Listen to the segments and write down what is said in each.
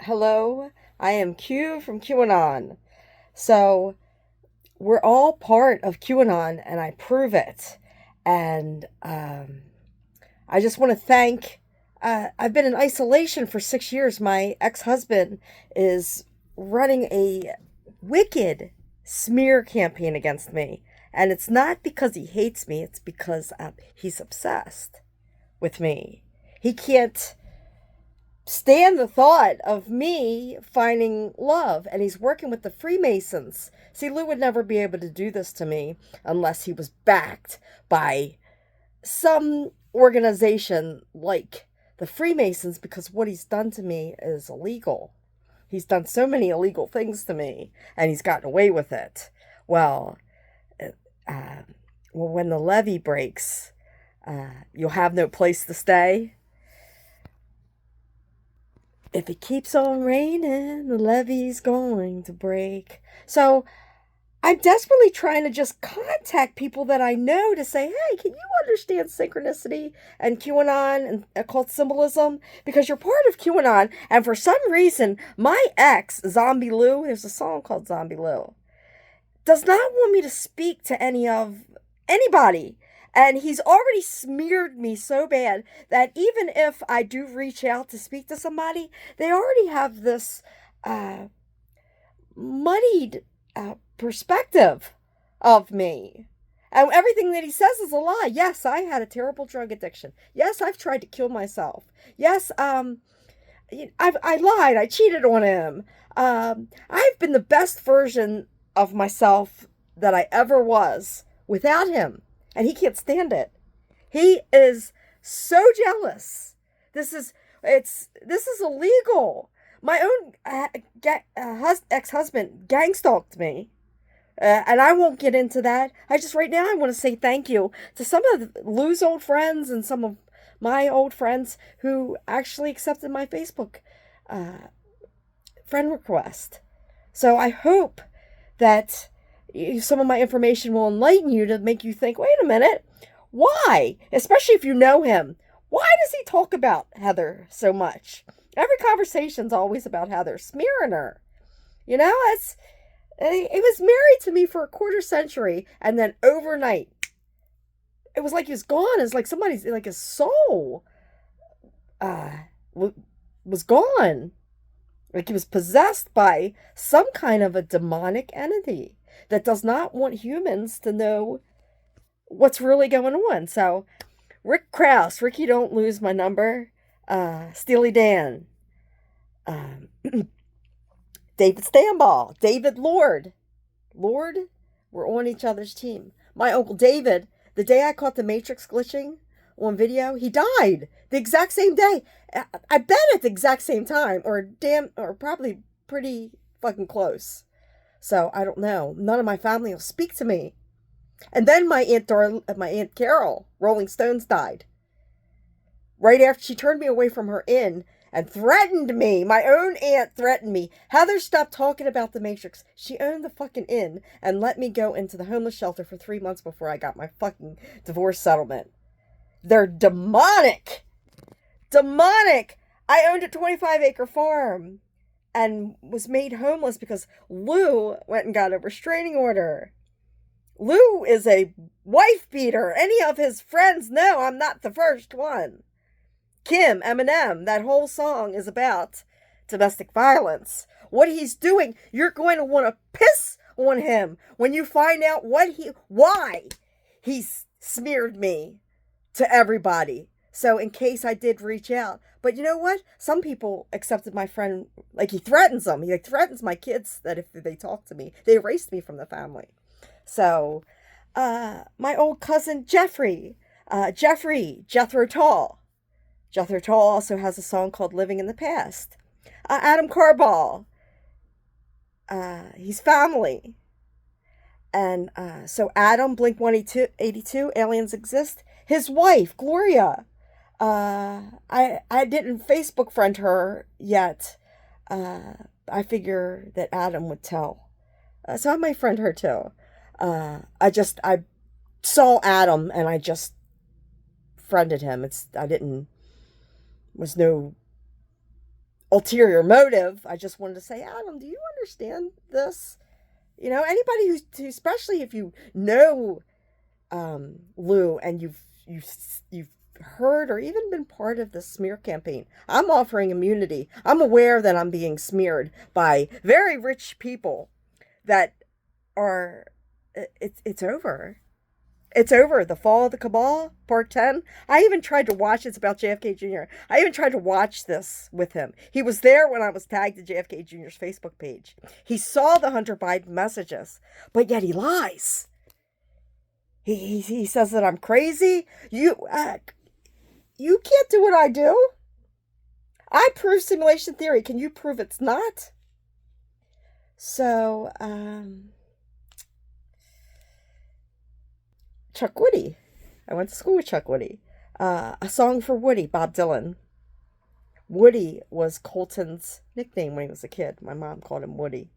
Hello, I am Q from QAnon. So, we're all part of QAnon, and I prove it. And I just want to thank. I've been in isolation for 6 years. My ex husband is running a wicked smear campaign against me. And it's not because he hates me, it's because he's obsessed with me. He can't stand the thought of me finding love, and he's working with the Freemasons. See, Lou would never be able to do this to me unless he was backed by some organization like the Freemasons, because what he's done to me is illegal. He's done so many illegal things to me, and he's gotten away with it. Well, uh, when the levee breaks, you'll have no place to stay. If it keeps on raining, the levee's going to break. So I'm desperately trying to just contact people that I know to say, hey, can you understand synchronicity and QAnon and occult symbolism? Because you're part of QAnon. And for some reason, my ex, Zombie Lou, there's a song called Zombie Lou, does not want me to speak to anybody. And he's already smeared me so bad that even if I do reach out to speak to somebody, they already have this uh, muddied perspective of me. And everything that he says is a lie. Yes, I had a terrible drug addiction. Yes, I've tried to kill myself. Yes, I lied. I cheated on him. I've been the best version of myself that I ever was without him, and he can't stand it. He is so jealous. This is this is illegal. My own ex-husband gang stalked me. And I won't get into that. I just right now I want to say thank you to some of Lou's old friends and some of my old friends who actually accepted my Facebook uh, friend request. So I hope that some of my information will enlighten you to make you think, wait a minute, why? Especially if you know him. Why does he talk about Heather so much? Every conversation's always about Heather, smearing her. You know, he was married to me for a quarter century, and then overnight, it was like he was gone. It's like somebody's, like his soul uh, was gone. Like he was possessed by some kind of a demonic entity that does not want humans to know what's really going on. So, Rick Krause, Ricky, don't lose my number. Steely Dan, um, David Stanball, David Lord. Lord, we're on each other's team. My Uncle David, the day I caught the Matrix glitching on video, he died the exact same day. I bet at the exact same time, or probably pretty fucking close. So I don't know. None of my family will speak to me. And then my aunt Carol, Rolling Stones, died right after she turned me away from her inn and threatened me. My own aunt threatened me. Heather stopped talking about the Matrix. She owned the fucking inn and let me go into the homeless shelter for 3 months before I got my fucking divorce settlement. They're demonic. Demonic. I owned a 25-acre farm and was made homeless because Lou went and got a restraining order. Lou is a wife beater. Any of his friends know I'm not the first one. Kim, Eminem, that whole song is about domestic violence. What he's doing, you're going to want to piss on him when you find out why he's smeared me to everybody. So in case I did reach out, but you know what? Some people accepted my friend, like he threatens them. He threatens my kids that if they talk to me, they erased me from the family. So, my old cousin Jeffrey Jethro Tull. Jethro Tull also has a song called Living in the Past. Adam Carball, he's family. And so Adam, Blink 182, Aliens Exist. His wife, Gloria. I didn't Facebook friend her yet. I figure that Adam would tell. So I might friend her too. I saw Adam and I just friended him. I didn't, was no ulterior motive. I just wanted to say, Adam, do you understand this? Anybody who, especially if you know Lou, and you've heard or even been part of the smear campaign. I'm offering immunity. I'm aware that I'm being smeared by very rich people that are. It's over. It's over. The Fall of the Cabal, Part 10. I even tried to watch, it's about JFK Jr. I even tried to watch this with him. He was there when I was tagged to JFK Jr.'s Facebook page. He saw the Hunter Biden messages, but yet he lies. He says that I'm crazy. You can't do what I do. I prove simulation theory. Can you prove it's not? So, Chuck Woody. I went to school with Chuck Woody. A Song for Woody, Bob Dylan. Woody was Colton's nickname when he was a kid. My mom called him Woody.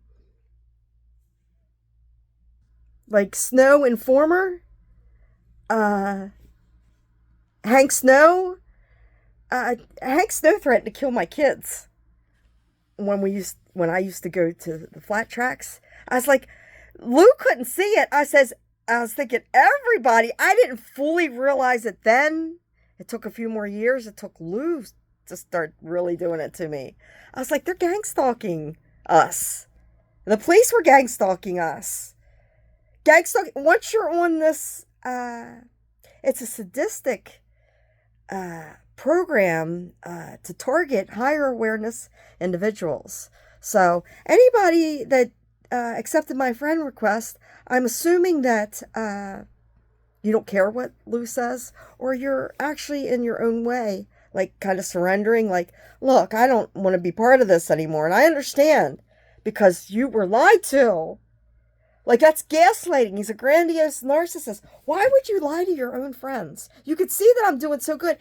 Like Snow Informer. Hank Snow. Hank Snow threatened to kill my kids when I used to go to the flat tracks. I was like, Lou couldn't see it. I was thinking everybody. I didn't fully realize it then. It took a few more years. It took Lou to start really doing it to me. I was like, they're gang stalking us. The police were gang stalking us. Gang stalking. Once you're on this, it's a sadistic program to target higher awareness individuals. So anybody that accepted my friend request, I'm assuming that you don't care what Lou says, or you're actually in your own way, like kind of surrendering, like, look, I don't want to be part of this anymore. And I understand because you were lied to. Like, that's gaslighting. He's a grandiose narcissist. Why would you lie to your own friends? You could see that I'm doing so good.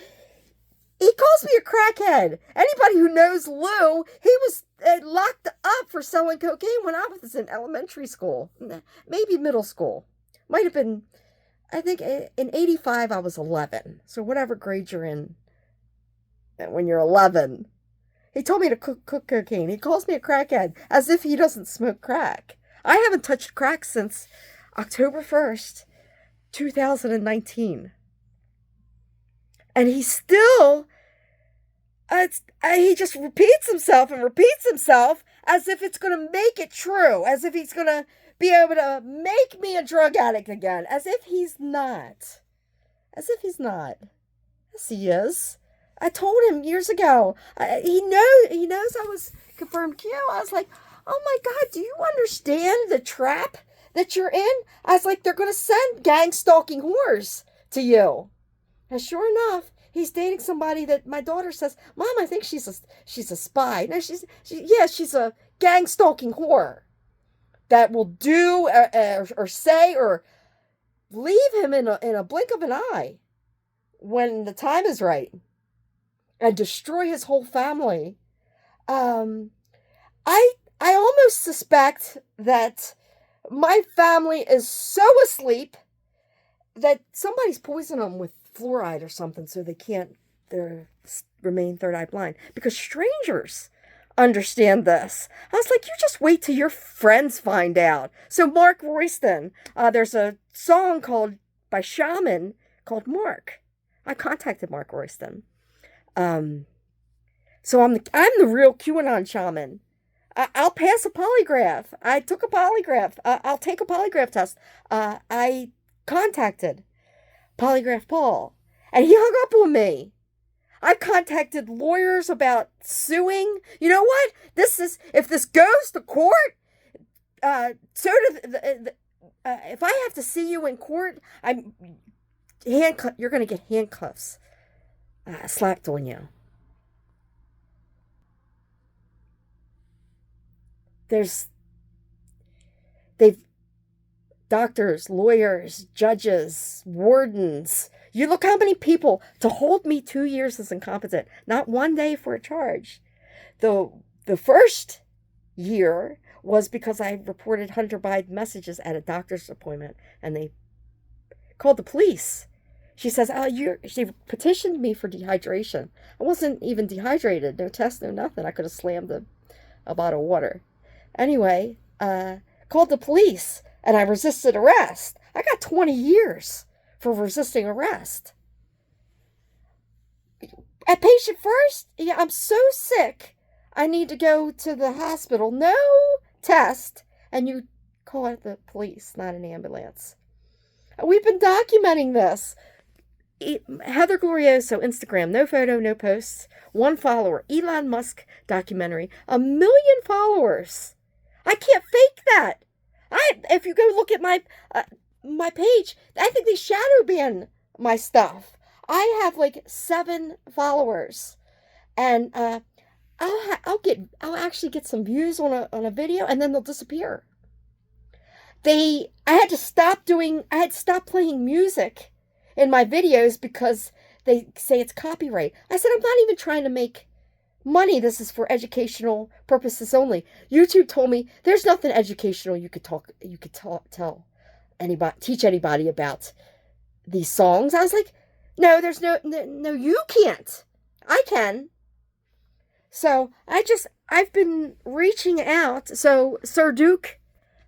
He calls me a crackhead. Anybody who knows Lou, he was locked up for selling cocaine when I was in elementary school. Maybe middle school. Might have been, I think in 85 I was 11. So whatever grade you're in when you're 11. He told me to cook cocaine. He calls me a crackhead as if he doesn't smoke crack. I haven't touched crack since October 1st, 2019. And he still, he just repeats himself and repeats himself as if it's going to make it true, as if he's going to be able to make me a drug addict again, as if he's not. As if he's not. Yes, he is. I told him years ago. He knows I was confirmed Q. I was like, oh my God, do you understand the trap that you're in? I was like, they're going to send gang stalking whores to you. And sure enough, he's dating somebody that my daughter says, Mom, I think she's a spy. No, she's a gang stalking whore that will do or say or leave him in a blink of an eye when the time is right and destroy his whole family. I almost suspect that my family is so asleep that somebody's poisoned them with fluoride or something so they remain third eye blind, because strangers understand this. I was like, you just wait till your friends find out. So Mark Royston, there's a song by Shaman called Mark. I contacted Mark Royston. So I'm the real QAnon shaman. I'll pass a polygraph. I took a polygraph. I'll take a polygraph test. I contacted Polygraph Paul, and he hung up on me. I've contacted lawyers about suing. You know what? If this goes to court, if I have to see you in court, you're going to get handcuffs slapped on you. Doctors, lawyers, judges, wardens. You look how many people to hold me 2 years as incompetent, not one day for a charge. The first year was because I reported Hunter Biden messages at a doctor's appointment, and they called the police She says, "Oh, she petitioned me for dehydration. I wasn't even dehydrated. No test, no nothing. I could have slammed a bottle of water. Anyway, called the police, and I resisted arrest. I got 20 years for resisting arrest. At patient first, yeah, I'm so sick. I need to go to the hospital. No test, and you call it the police, not an ambulance. We've been documenting this. Heather Glorioso, Instagram, no photo, no posts, 1 follower. Elon Musk documentary, 1,000,000 followers. I can't fake that. If you go look at my page, I think they shadow ban my stuff. I have like 7 followers, and I'll actually get some views on a video, and then they'll disappear. I had stopped playing music in my videos because they say it's copyright. I said, I'm not even trying to make money. This is for educational purposes only. YouTube told me there's nothing educational you could tell anybody, teach anybody about these songs. I was like, no, there's no, you can't. I can. So I've been reaching out. So Sir Duke,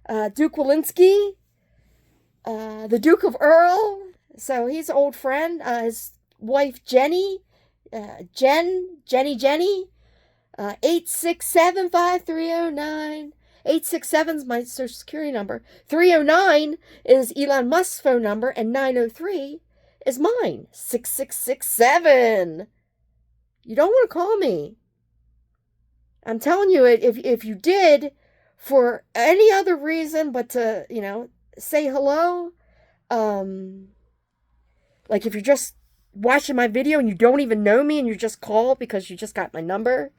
Duke Walensky, the Duke of Earl. So he's an old friend. His wife Jenny, Jenny, 867-5309. 867 is my social security number. 309 is Elon Musk's phone number, and 903 is mine. 6667. You don't want to call me. I'm telling you, if you did for any other reason but to, say hello, like if you're just watching my video and you don't even know me and you just call because you just got my number,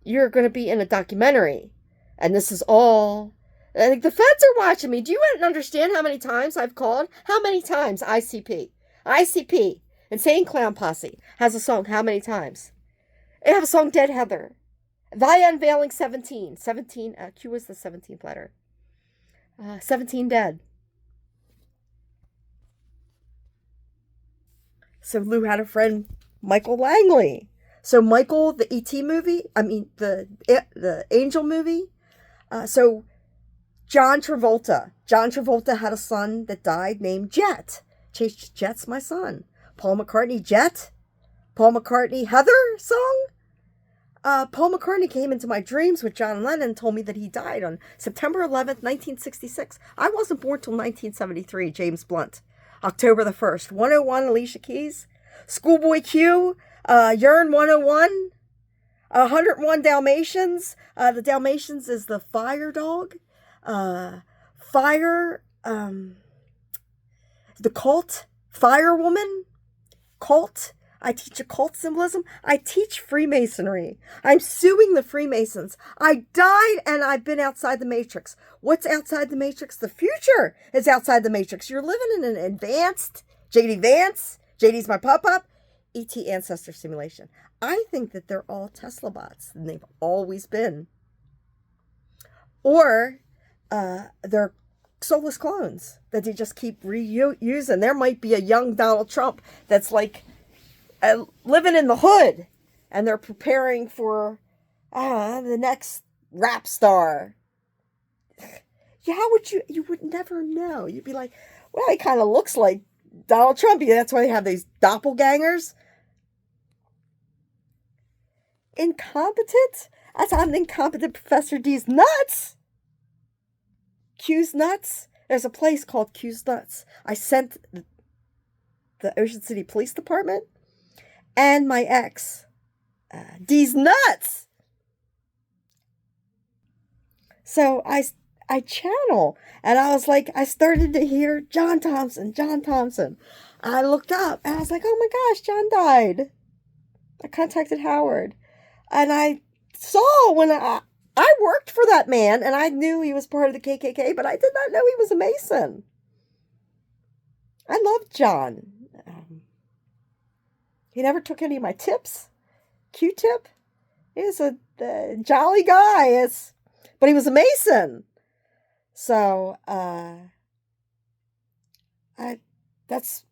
you're going to be in a documentary. And this is all, I think the feds are watching me. Do you understand how many times I've called? How many times ICP, Insane Clown Posse, has a song, how many times? They have a song, Dead Heather. Via Unveiling 17. Q was the 17th letter. 17 dead. So Lou had a friend, Michael Langley. So Michael, the E.T. movie, the Angel movie. So John Travolta had a son that died named Jet. Chase Jet's my son. Paul McCartney, Jet. Paul McCartney, Heather song. Paul McCartney came into my dreams with John Lennon and told me that he died on September 11th, 1966. I wasn't born till 1973, James Blunt. October the 1st, 101, Alicia Keys. Schoolboy Q, Yearn 101, 101 Dalmatians. The Dalmatians is the fire dog. The cult, firewoman, cult. I teach occult symbolism. I teach Freemasonry. I'm suing the Freemasons. I died and I've been outside the Matrix. What's outside the Matrix? The future is outside the Matrix. You're living in an advanced JD Vance. JD's my pop-up. ET ancestor simulation. I think that they're all Tesla bots, and they've always been. Or they're soulless clones that they just keep reusing. There might be a young Donald Trump that's like living in the hood, and they're preparing for the next rap star. Yeah, how would you would never know. You'd be like, well, he kind of looks like Donald Trump. Yeah, that's why they have these doppelgangers. Incompetent? I'm an incompetent Professor D's nuts. Q's nuts? There's a place called Q's Nuts. I sent the Ocean City Police Department and my ex D's nuts. So I channel, and I was like, I started to hear John Thompson. I looked up and I was like, oh my gosh, John died. I contacted Howard, and I saw when I worked for that man, and I knew he was part of the KKK, but I did not know he was a Mason. I loved John. He never took any of my tips. Q-tip. He was a jolly guy. But he was a Mason. So, I that's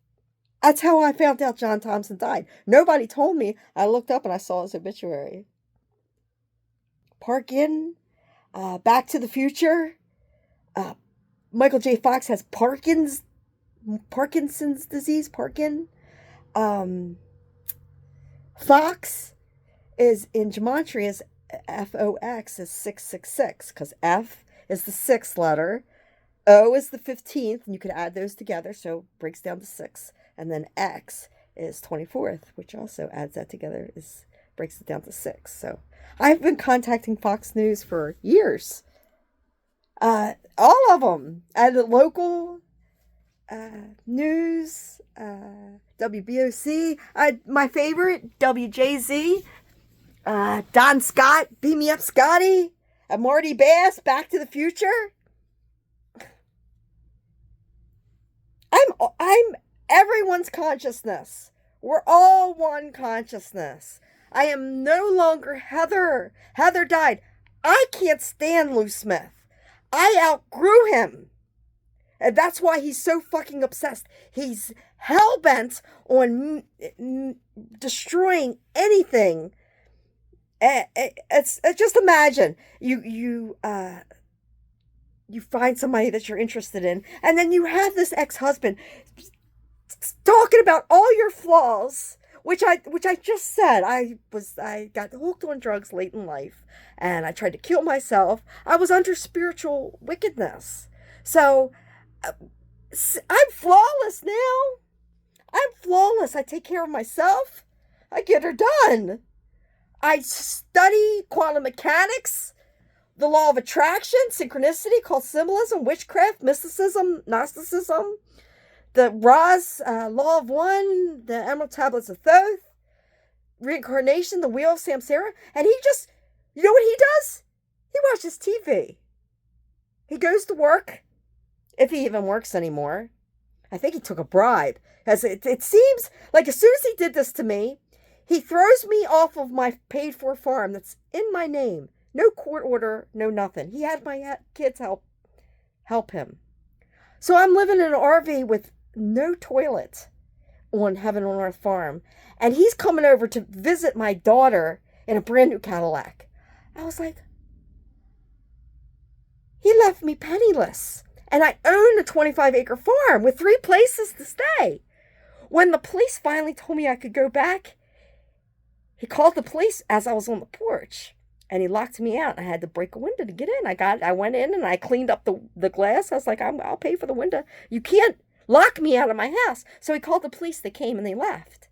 that's how I found out John Thompson died. Nobody told me. I looked up and I saw his obituary. Parkin, Back to the Future. Uh, Michael J. Fox has Parkinson's disease. Um, Fox is in gematria is FOX is 666 because F is the sixth letter, O is the 15th, and you could add those together, so it breaks down to 6. And then X is 24th, which also adds that together, breaks it down to 6. So I've been contacting Fox News for years. All of them. The local news, WBOC, my favorite, WJZ, Don Scott, Beam Me Up Scotty, Marty Bass, Back to the Future. I'm everyone's consciousness. We're all one consciousness. I am no longer Heather. Heather died. I can't stand Lou Smith. I outgrew him. And that's why he's so fucking obsessed. He's hell-bent on destroying anything. It's just imagine you find somebody that you're interested in, and then you have this ex-husband talking about all your flaws, which I just said. I got hooked on drugs late in life, and I tried to kill myself. I was under spiritual wickedness. So I'm flawless now. I'm flawless. I take care of myself. I get her done. I study quantum mechanics, the law of attraction, synchronicity, called symbolism, witchcraft, mysticism, Gnosticism, the Ra's Law of One, the Emerald Tablets of Thoth, reincarnation, the Wheel of Samsara, and he just, you know what he does? He watches TV. He goes to work, if he even works anymore. I think he took a bribe. As it seems like as soon as he did this to me, he throws me off of my paid-for farm that's in my name. No court order, no nothing. He had my kids help him. So I'm living in an RV with no toilet on Heaven on Earth Farm. And he's coming over to visit my daughter in a brand new Cadillac. I was like, he left me penniless. And I own a 25-acre farm with 3 places to stay. When the police finally told me I could go back, he called the police as I was on the porch. And he locked me out. I had to break a window to get in. I went in and I cleaned up the glass. I was like, I'll pay for the window. You can't lock me out of my house. So he called the police. They came and they left.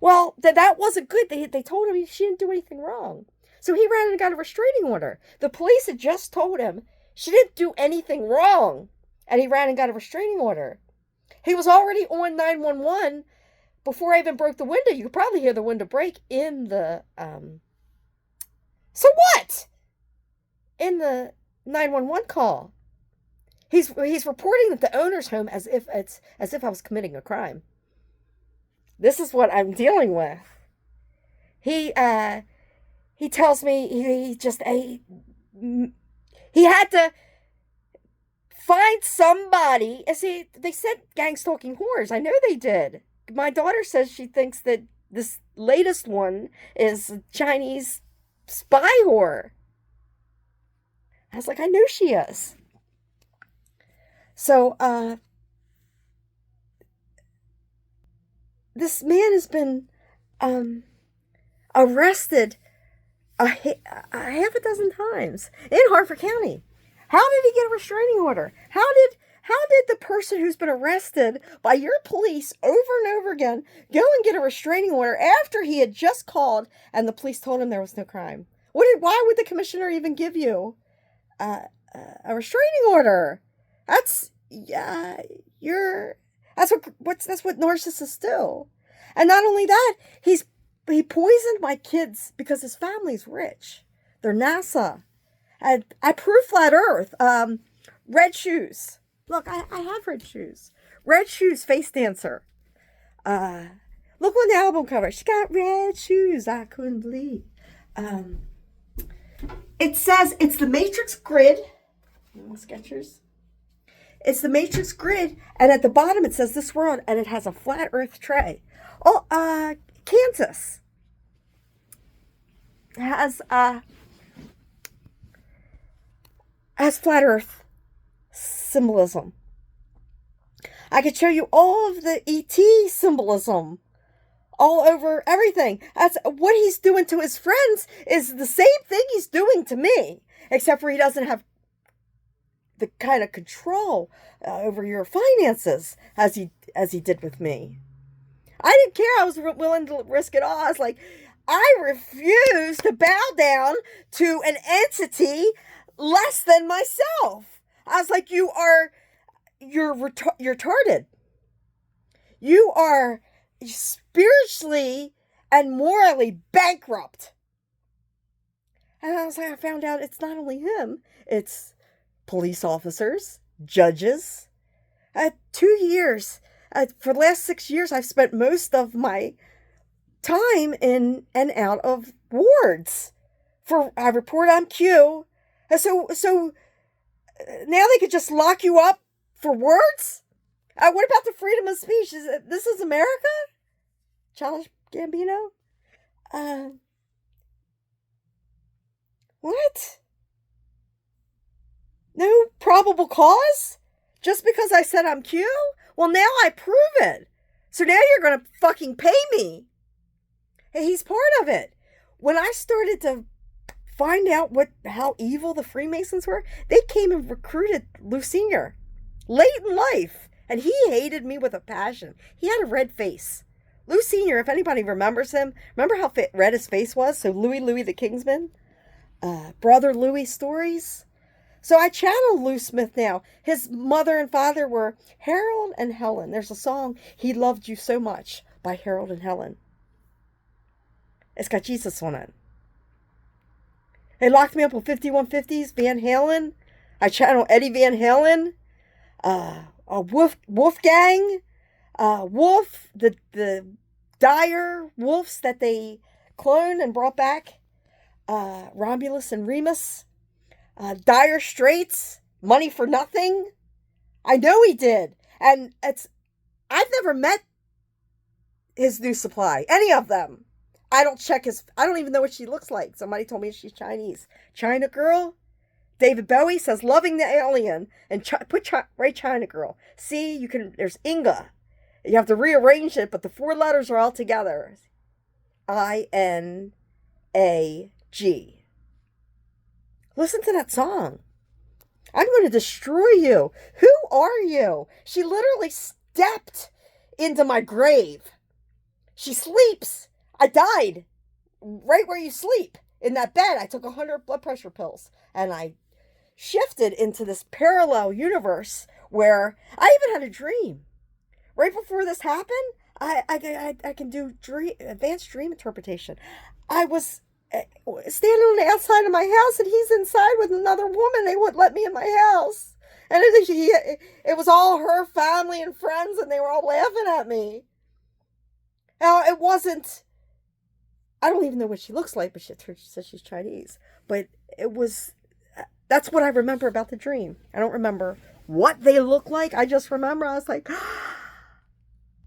Well, that wasn't good. They told him she didn't do anything wrong. So he ran and got a restraining order. The police had just told him she didn't do anything wrong. And he ran and got a restraining order. He was already on 911 before I even broke the window. You could probably hear the window break in the, So what? In the 911 call. He's reporting that the owner's home as if I was committing a crime. This is what I'm dealing with. He tells me he had to find somebody. See, they said gang stalking whores. I know they did. My daughter says she thinks that this latest one is a Chinese spy whore. I was like, I know she is. So, this man has been arrested a half a dozen times in Harford County. How did he get a restraining order? How did the person who's been arrested by your police over and over again go and get a restraining order after he had just called and the police told him there was no crime? Why would the commissioner even give you a restraining order? That's what narcissists do. And not only that, he poisoned my kids because his family's rich. They're NASA. And I prove flat Earth. Red shoes. Look, I have red shoes. Red shoes, face dancer. Look on the album cover. She got red shoes. I couldn't believe. It says it's the Matrix grid. Skechers. It's the matrix grid, and at the bottom it says this world, and it has a flat Earth tray. Oh, Kansas has flat Earth symbolism. I could show you all of the ET symbolism all over everything. That's what he's doing to his friends is the same thing he's doing to me, except for he doesn't have the kind of control over your finances as he did with me. I didn't care. I was willing to risk it all. I was like, I refuse to bow down to an entity less than myself. I was like, you're retarded. You are spiritually and morally bankrupt. And I was like, I found out it's not only him, it's police officers, judges. 2 years. For the last 6 years, I've spent most of my time in and out of wards. I report on Q. So now they could just lock you up for words? What about the freedom of speech? This is America? Childish Gambino? What? No probable cause? Just because I said I'm Q? Well, now I prove it. So now you're going to fucking pay me. Hey, he's part of it. When I started to find out how evil the Freemasons were, they came and recruited Lou Sr. late in life. And he hated me with a passion. He had a red face. Lou Sr., if anybody remembers him, remember how red his face was? So Louis the Kingsman? Brother Louis stories? So I channel Lou Smith now. His mother and father were Harold and Helen. There's a song, He Loved You So Much, by Harold and Helen. It's got Jesus on it. They locked me up with 5150s, Van Halen. I channel Eddie Van Halen. Wolfgang. Wolf, the dire wolves that they cloned and brought back. Romulus and Remus. Dire Straits, Money for Nothing. I know he did. And I've never met his new supply, any of them. I don't even know what she looks like. Somebody told me she's Chinese. China Girl. David Bowie says, loving the alien. And write China Girl. See, there's Inga. You have to rearrange it, but the 4 letters are all together. INAG. Listen to that song. I'm going to destroy you. Who are you? She literally stepped into my grave. She sleeps. I died right where you sleep in that bed. I took 100 blood pressure pills and I shifted into this parallel universe where I even had a dream. Right before this happened, I can do advanced dream interpretation. I was standing on the outside of my house and he's inside with another woman. They wouldn't let me in my house. And it was all her family and friends and they were all laughing at me. Now, it wasn't, I don't even know what she looks like, but she says she's Chinese. But that's what I remember about the dream. I don't remember what they look like. I just remember I was like,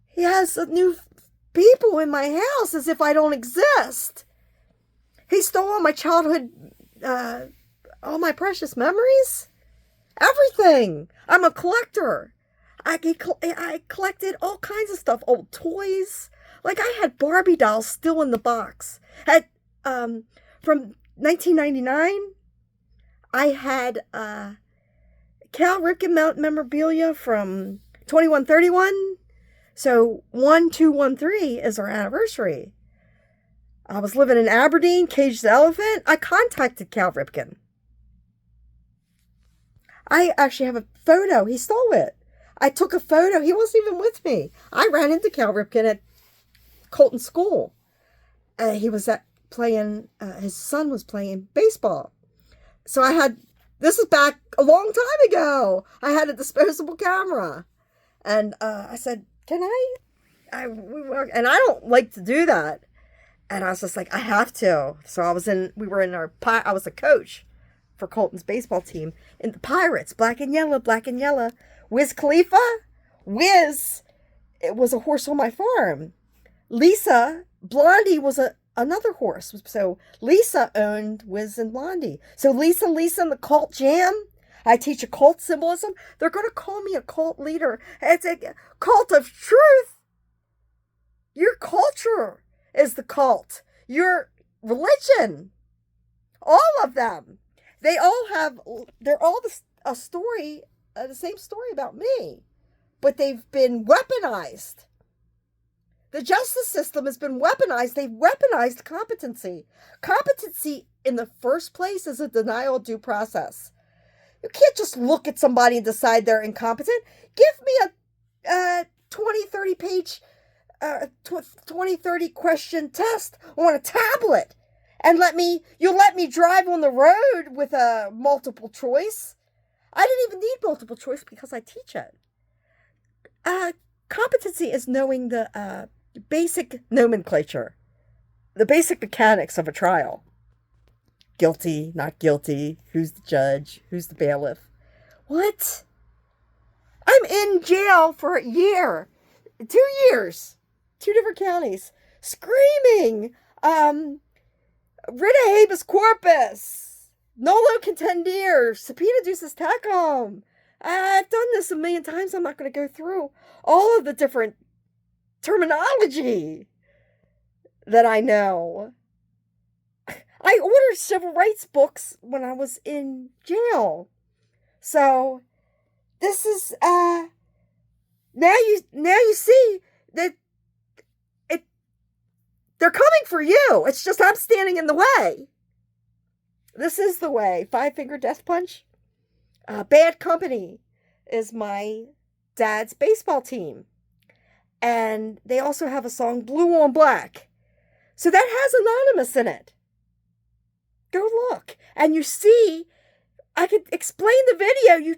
he has new people in my house as if I don't exist. He stole all my childhood, all my precious memories. Everything. I'm a collector. I collected all kinds of stuff. Old toys. Like I had Barbie dolls still in the box. From 1999, I had Cal Ripken memorabilia from 2131. So 1213 is our anniversary. I was living in Aberdeen, Caged the Elephant. I contacted Cal Ripken. I actually have a photo. He stole it. I took a photo. He wasn't even with me. I ran into Cal Ripken at Colton School. He was playing, his son was playing baseball. So this is back a long time ago. I had a disposable camera. And I said, can and I don't like to do that. And I was just like, I have to. So I was a coach for Colton's baseball team in the Pirates, black and yellow, Wiz Khalifa, Wiz, it was a horse on my farm. Lisa, Blondie was another horse. So Lisa owned Wiz and Blondie. So Lisa and the cult jam. I teach occult symbolism. They're going to call me a cult leader. It's a cult of truth. Your culture is the cult. Your religion. All of them. They're all a story, the same story about me. But they've been weaponized. The justice system has been weaponized. They've weaponized competency. Competency in the first place is a denial of due process. You can't just look at somebody and decide they're incompetent. Give me a 20, 30 page, 20, 30 question test on a tablet and you'll let me drive on the road with a multiple choice. I didn't even need multiple choice because I teach it. Competency is knowing the basic nomenclature, the basic mechanics of a trial. Guilty, not guilty, who's the judge, who's the bailiff. What? I'm in jail for a year, 2 years, 2 different counties, screaming, writ of habeas corpus, nolo contendere, subpoena ducis tecum. I've done this a million times. I'm not going to go through all of the different terminology that I know. I ordered civil rights books when I was in jail. So this is now you see that they're coming for you. It's just I'm standing in the way. This is the way. 5-finger death punch. Bad Company is my dad's baseball team. And they also have a song, Blue on Black. So that has Anonymous in it. Go look. And you see, I could explain the video. You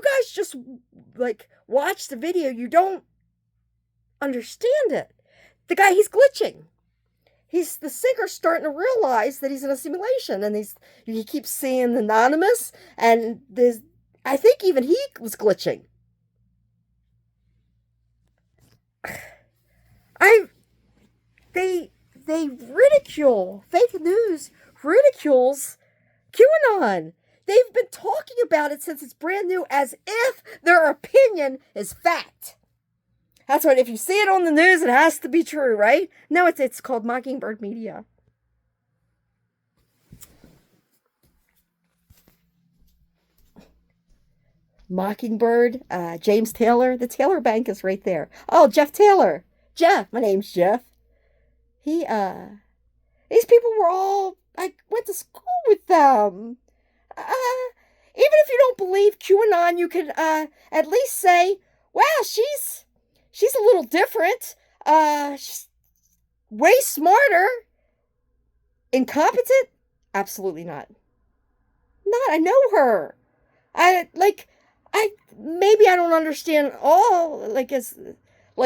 guys just like watch the video. You don't understand it. The guy, he's glitching. The singer's starting to realize that he's in a simulation, and he keeps seeing Anonymous, and I think even he was glitching. They ridicule, fake news ridicules QAnon. They've been talking about it since it's brand new as if their opinion is fact. That's right. If you see it on the news, it has to be true, right? No, it's called Mockingbird Media. Mockingbird, James Taylor. The Taylor Bank is right there. Oh, Jeff Taylor. Jeff. My name's Jeff. These people were all, I went to school with them. Even if you don't believe QAnon, you can at least say, wow, she's a little different. She's way smarter. Incompetent? Absolutely not. I know her. Maybe I don't understand all like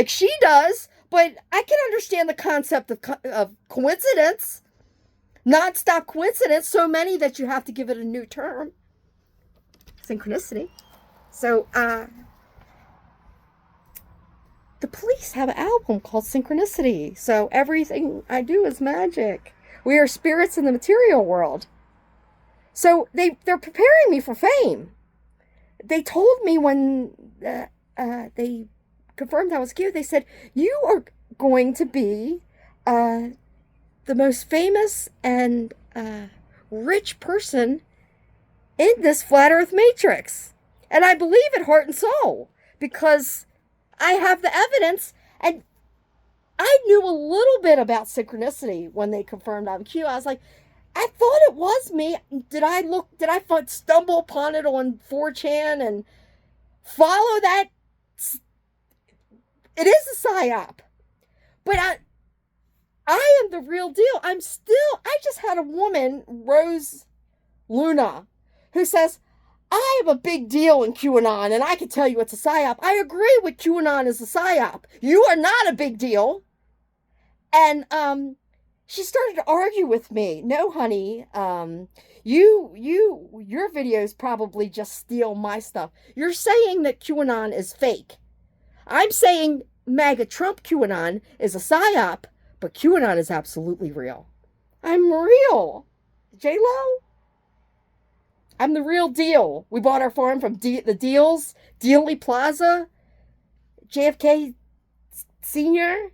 she does, but I can understand the concept of coincidence. Non-stop coincidence, so many that you have to give it a new term. Synchronicity. So, the Police have an album called Synchronicity. So everything I do is magic. We are spirits in the material world. So they're preparing me for fame. They told me when they confirmed I was cute, they said, you are going to be the most famous and rich person in this flat earth matrix. And I believe it heart and soul because I have the evidence, and I knew a little bit about synchronicity when they confirmed I'm Q. I was like, I thought it was me. Did I stumble upon it on 4chan and follow that? It is a psyop. But I am the real deal. I just had a woman, Rose Luna, who says, I am a big deal in QAnon, and I can tell you it's a psyop. I agree with QAnon is a psyop. You are not a big deal. And she started to argue with me. No, honey, your videos probably just steal my stuff. You're saying that QAnon is fake. I'm saying MAGA Trump QAnon is a psyop, but QAnon is absolutely real. I'm real. J-Lo? I'm the real deal. We bought our farm from the Deals, Dealey Plaza, JFK Sr.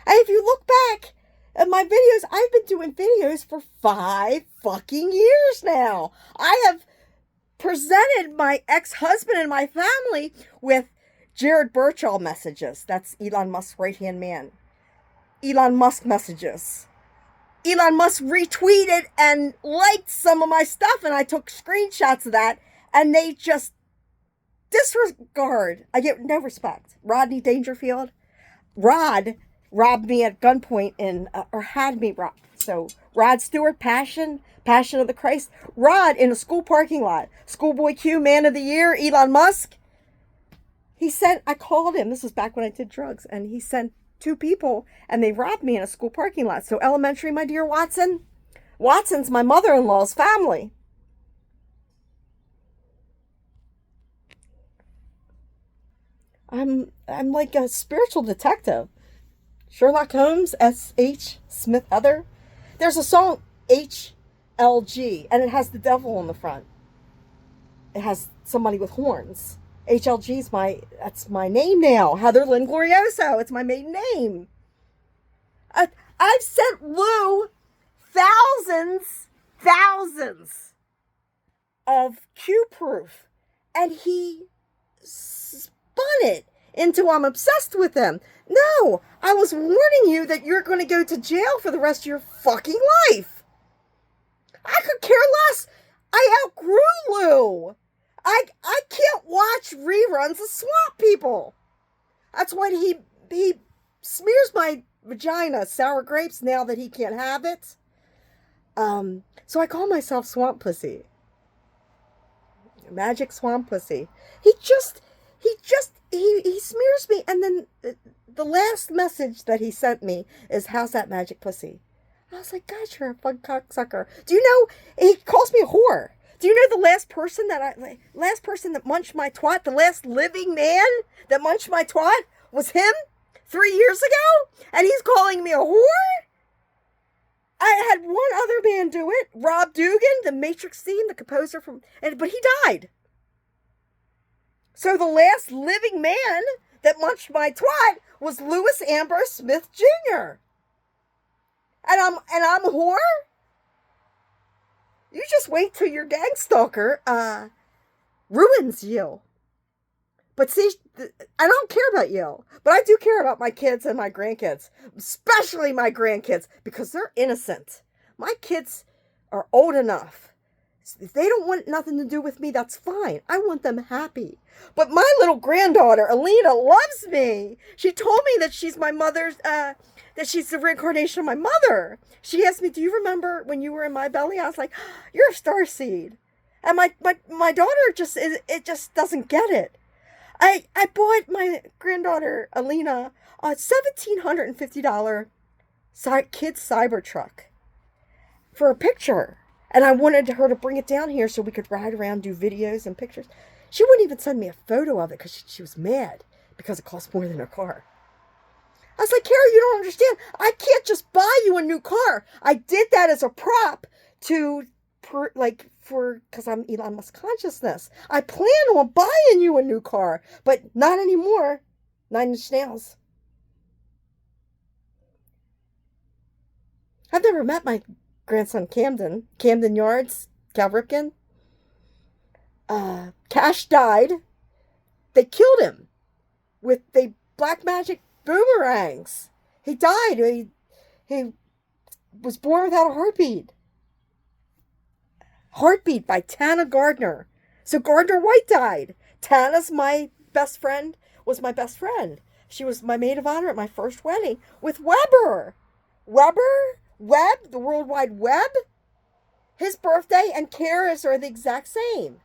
And if you look back at my videos, I've been doing videos for 5 fucking years now. I have presented my ex-husband and my family with Jared Birchall messages. That's Elon Musk's right-hand man. Elon Musk messages. Elon Musk retweeted and liked some of my stuff, and I took screenshots of that, and they just disregard. I get no respect. Rodney Dangerfield. Rod robbed me at gunpoint or had me robbed. So Rod Stewart, Passion of the Christ. Rod in a school parking lot. Schoolboy Q, Man of the Year, Elon Musk. I called him, this was back when I did drugs, and he sent 2 people, and they robbed me in a school parking lot. So elementary, my dear Watson. Watson's my mother-in-law's family. I'm like a spiritual detective. Sherlock Holmes, S.H. Smith Other. There's a song, HLG, and it has the devil on the front. It has somebody with horns. HLG's that's my name now. Heather Lynn Glorioso. It's my maiden name. I've sent Lou thousands of Q-proof, and he spun it into I'm obsessed with them. No, I was warning you that you're going to go to jail for the rest of your fucking life. I could care less. I outgrew Lou. I can't watch reruns of Swamp People. That's why he smears my vagina sour grapes now that he can't have it. So I call myself Swamp Pussy. Magic Swamp Pussy. He smears me, and then the last message that he sent me is, "How's that magic pussy?" I was like, "God, you're a fun cocksucker." Do you know he calls me a whore? Do you know the last person that munched my twat, the last living man that munched my twat was him 3 years ago? And he's calling me a whore? I had one other man do it, Rob Dugan, the Matrix theme, the composer but he died. So the last living man that munched my twat was Louis Ambrose Smith Jr. And I'm a whore? You just wait till your gang stalker ruins you. But see, I don't care about you, but I do care about my kids and my grandkids, especially my grandkids, because they're innocent. My kids are old enough. If they don't want nothing to do with me, that's fine. I want them happy. But my little granddaughter, Alina, loves me. She told me that she's my mother's, that she's the reincarnation of my mother. She asked me, "Do you remember when you were in my belly?" I was like, "You're a starseed." And my daughter just doesn't get it. I bought my granddaughter, Alina, a $1,750 kid's Cybertruck for a picture. And I wanted her to bring it down here so we could ride around, do videos and pictures. She wouldn't even send me a photo of it because she was mad because it cost more than her car. I was like, "Carrie, you don't understand. I can't just buy you a new car. I did that as a prop because I'm Elon Musk consciousness. I plan on buying you a new car, but not anymore. 9 Inch Nails." I've never met my grandson Camden Yards, Cal Ripken. Cash died. They killed him with black magic boomerangs. He died. He was born without a heartbeat. Heartbeat by Tana Gardner. So Gardner White died. Tana's my best friend, was my best friend. She was my maid of honor at my first wedding with Webb, the World Wide Web. His birthday and Kara's are the exact same.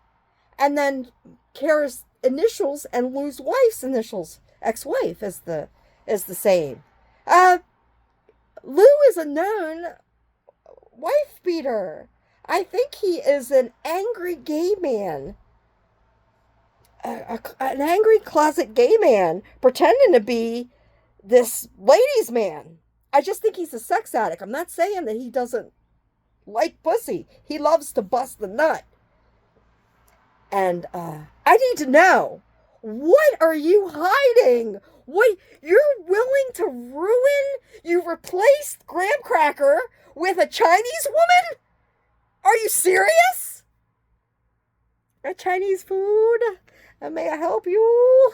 And then Kara's initials and Lou's wife's initials, ex-wife, is the same. Uh, Lou is a known wife beater. I think he is an angry gay man. An angry closet gay man pretending to be this ladies' man. I just think he's a sex addict. I'm not saying that he doesn't like pussy. He loves to bust the nut. And I need to know, what are you hiding? What, you're willing to ruin? You replaced graham cracker with a Chinese woman? Are you serious? A Chinese food? May I help you?